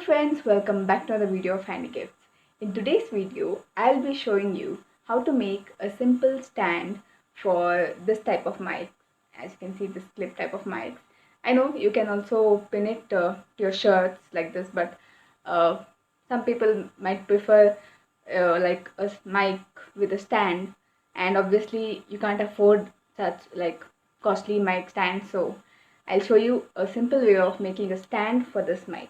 friends, welcome back to another video of Handy Gifts. In today's video, I'll be showing you how to make a simple stand for this type of mic. As you can see, this clip type of mic. I know you can also pin it to your shirts like this, but some people might prefer like a mic with a stand, and obviously you can't afford such like costly mic stand. So I'll show you a simple way of making a stand for this mic.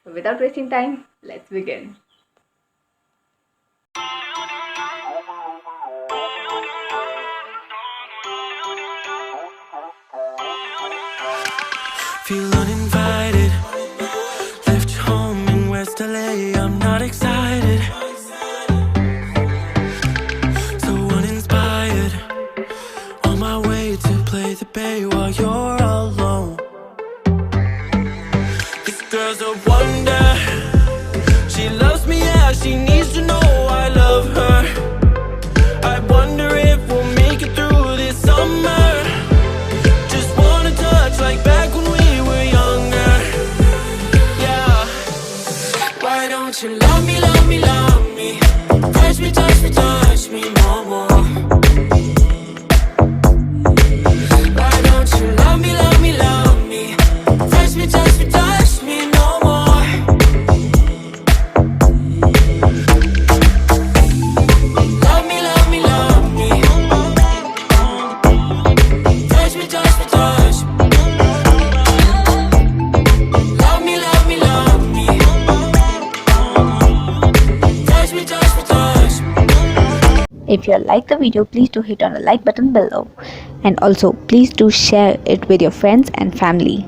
So without wasting time, let's begin. Feel uninvited. Left home in West LA. I'm not excited. So uninspired. On my way to play the bay while you're alone. This girl's a wonder. She loves me, yeah. She needs to know I love her. I wonder if we'll make it through this summer. Just wanna touch like back when we were younger. Yeah. Why don't you love me, love me, love me? Touch me, touch me, touch me no more. Why don't you love me, love me, love me? Touch me, touch me, touch me no more. Love me, love me, love me. Touch me, touch me, touch me. Love me, love me, love me. Touch me, touch me, touch me. If you like the video, please do hit on the like button below, and also please do share it with your friends and family.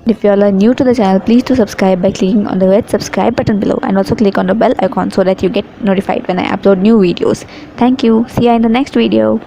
If you all are new to the channel, please do subscribe by clicking on the red subscribe button below, and also click on the bell icon so that you get notified when I upload new videos. Thank you. See you in the next video.